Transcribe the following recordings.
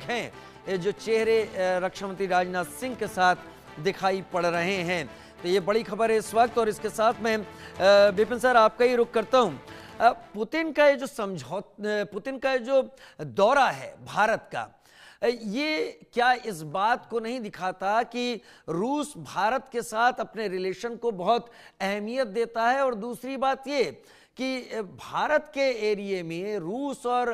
हैं जो चेहरे रक्षा मंत्री राजनाथ सिंह के साथ दिखाई पड़ रहे हैं। तो ये बड़ी खबर है इस वक्त, और इसके साथ मैं विपिन सर आपका ही रुख करता हूँ। पुतिन का ये जो दौरा है भारत का, ये क्या इस बात को नहीं दिखाता कि रूस भारत के साथ अपने रिलेशन को बहुत अहमियत देता है? और दूसरी बात ये कि भारत के एरिया में रूस और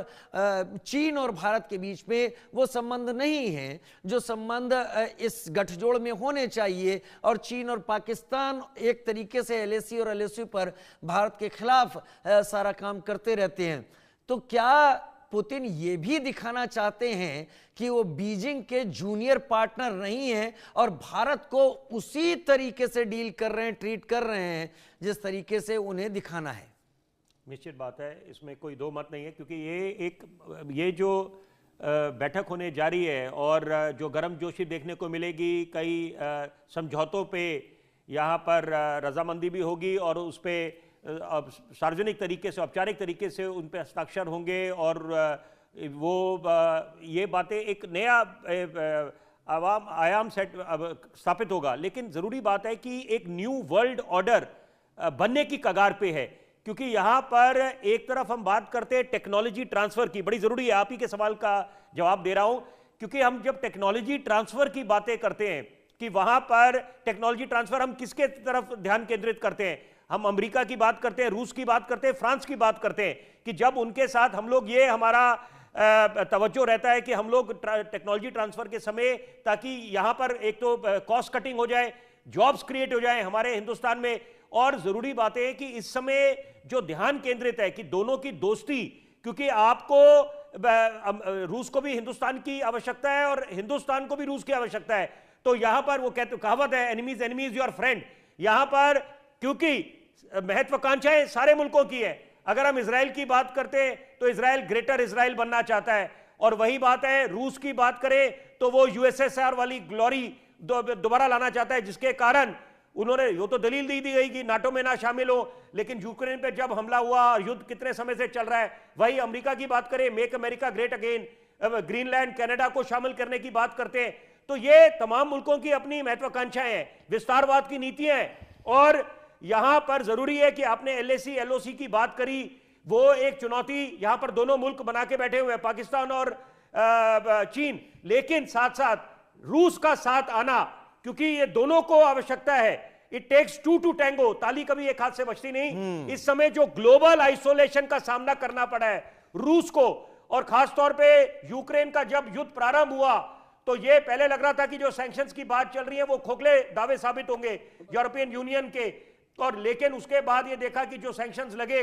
चीन और भारत के बीच में वो संबंध नहीं है जो संबंध इस गठजोड़ में होने चाहिए, और चीन और पाकिस्तान एक तरीके से एलएसी और एलएसी पर भारत के खिलाफ सारा काम करते रहते हैं। तो क्या पुतिन ये भी दिखाना चाहते हैं कि वो बीजिंग के जूनियर पार्टनर नहीं हैं और भारत को उसी तरीके से डील कर रहे हैं, ट्रीट कर रहे हैं जिस तरीके से उन्हें दिखाना है? निश्चित बात है, इसमें कोई दो मत नहीं है, क्योंकि ये जो बैठक होने जा रही है और जो गर्मजोशी देखने को मिलेगी, कई समझौतों पे यहाँ पर रजामंदी भी होगी और उस पर सार्वजनिक तरीके से, औपचारिक तरीके से उन पे हस्ताक्षर होंगे, और वो ये बातें एक नया आयाम स्थापित होगा। लेकिन ज़रूरी बात है कि एक न्यू वर्ल्ड ऑर्डर बनने की कगार पे है, क्योंकि यहां पर एक तरफ हम बात करते हैं टेक्नोलॉजी ट्रांसफर की, बड़ी जरूरी है, आप ही के सवाल का जवाब दे रहा हूं, क्योंकि हम जब टेक्नोलॉजी ट्रांसफर की बातें करते हैं कि वहां पर टेक्नोलॉजी ट्रांसफर हम किसके तरफ ध्यान केंद्रित करते हैं? हम अमेरिका की बात करते हैं, रूस की बात करते हैं, फ्रांस की बात करते हैं, कि जब उनके साथ हम लोग, ये हमारा तवज्जो रहता है कि हम लोग टेक्नोलॉजी ट्रांसफर के समय, ताकि यहां पर एक तो कॉस्ट कटिंग हो जाए, जॉब्स क्रिएट हो जाए हमारे हिंदुस्तान में, और जरूरी बात है कि इस समय जो ध्यान केंद्रित है कि दोनों की दोस्ती, क्योंकि आपको रूस को भी हिंदुस्तान की आवश्यकता है और हिंदुस्तान को भी रूस की आवश्यकता है। तो यहां पर वो कहावत है, एनिमीज एनिमीज योर फ्रेंड। यहां पर क्योंकि महत्वाकांक्षाएं सारे मुल्कों की है, अगर हम इजराइल की बात करते हैं तो इजराइल ग्रेटर इजराइल बनना चाहता है, और वही बात है रूस की बात करें तो वो यूएसएसआर वाली ग्लोरी दोबारा लाना चाहता है, जिसके कारण उन्होंने वो तो दलील दी गई कि नाटो में ना शामिल हो, लेकिन यूक्रेन पे जब हमला हुआ, युद्ध कितने समय से चल रहा है। वही अमेरिका की बात करें, make America great again, Greenland Canada को शामिल करने की बात करते हैं। तो ये तमाम मुल्कों की अपनी महत्वाकांक्षाएं हैं, विस्तारवाद की नीतियां हैं, और यहां पर जरूरी है कि आपने एलएसी एलओसी की बात करी, वो एक चुनौती यहां पर दोनों मुल्क बना के बैठे हुए हैं, पाकिस्तान और चीन, लेकिन साथ साथ रूस का साथ आना, क्योंकि ये दोनों को आवश्यकता है। It takes two to tango, ताली कभी एक हाथ से बचती नहीं। इस समय जो ग्लोबल आइसोलेशन का सामना करना पड़ा है रूस को, और खासतौर पे यूक्रेन का जब युद्ध प्रारंभ हुआ तो ये पहले लग रहा था कि जो सैंक्शंस की बात चल रही है वो खोखले दावे साबित होंगे यूरोपियन यूनियन के, और लेकिन उसके बाद ये देखा कि जो सैंक्शंस लगे,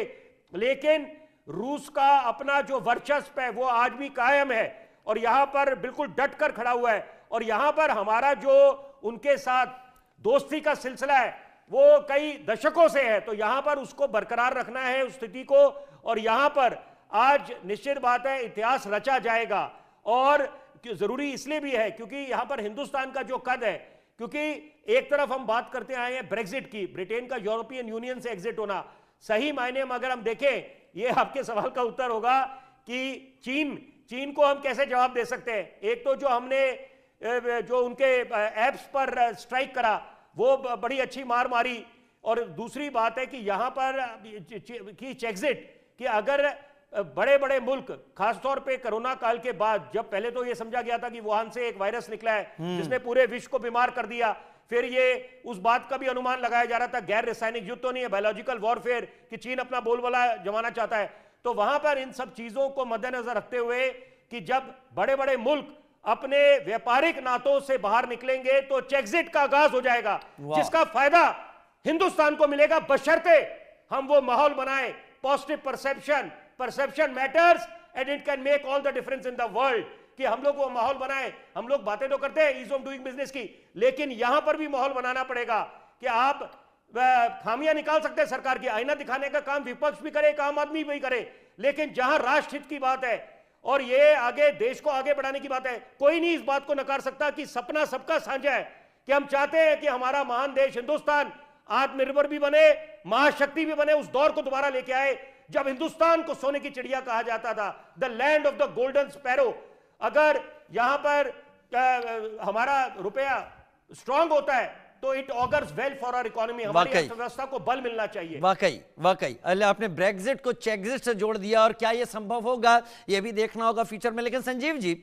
लेकिन रूस का अपना जो वर्चस्व है वो आज भी कायम है, और यहां पर बिल्कुल डट कर खड़ा हुआ है। और यहां पर हमारा जो उनके साथ दोस्ती का सिलसिला है वो कई दशकों से है, तो यहां पर उसको बरकरार रखना है उस स्थिति को, और यहां पर आज निश्चित बात है इतिहास रचा जाएगा। और जरूरी इसलिए भी है क्योंकि यहां पर हिंदुस्तान का जो कद है, क्योंकि एक तरफ हम बात करते आए हैं ब्रेक्जिट की, ब्रिटेन का यूरोपियन यूनियन से एग्जिट होना, सही मायने में अगर हम देखें, ये आपके सवाल का उत्तर होगा कि चीन को हम कैसे जवाब दे सकते हैं। एक तो जो हमने जो उनके एप्स पर स्ट्राइक करा वो बड़ी अच्छी मार मारी, और दूसरी बात है कि यहां पर की चेक्सिट कि अगर बड़े बड़े मुल्क, खासतौर पे कोरोना काल के बाद, जब पहले तो ये समझा गया था कि वुहान से एक वायरस निकला है जिसने पूरे विश्व को बीमार कर दिया, फिर ये उस बात का भी अनुमान लगाया जा रहा था गैर रासायनिक युद्ध तो नहीं है, बायोलॉजिकल वॉरफेयर, कि चीन अपना बोलबाला जमाना चाहता है। तो वहां पर इन सब चीजों को मद्देनजर रखते हुए कि जब बड़े बड़े मुल्क अपने व्यापारिक नातों से बाहर निकलेंगे तो चेक्सिट का आगाज हो जाएगा, जिसका फायदा हिंदुस्तान को मिलेगा, बशर्ते हम वो माहौल बनाएं, positive perception matters and it can make all the difference in the world, कि हम लोग वो माहौल बनाएं। हम लोग बातें तो करते हैं ईज ऑफ डूइंग बिजनेस की, लेकिन यहां पर भी माहौल बनाना पड़ेगा कि आप खामियां निकाल सकते हैं सरकार की, आईना दिखाने का काम विपक्ष भी करे, आम आदमी भी करे, लेकिन जहां राष्ट्र हित की बात है और ये आगे देश को आगे बढ़ाने की बात है, कोई नहीं इस बात को नकार सकता कि सपना सबका साझा है, कि हम चाहते हैं कि हमारा महान देश हिंदुस्तान आत्मनिर्भर भी बने, महाशक्ति भी बने, उस दौर को दोबारा लेके आए जब हिंदुस्तान को सोने की चिड़िया कहा जाता था, the land of the golden sparrow. अगर यहां पर हमारा रुपया स्ट्रांग होता है तो it augurs well for our economy, हमारी अर्थव्यवस्था को बल मिलना चाहिए। वाकई अल्ले आपने ब्रेग्जिट को चेक्जिट से जोड़ दिया, और क्या ये संभव होगा ये भी देखना होगा फ्यूचर में। लेकिन संजीव जी,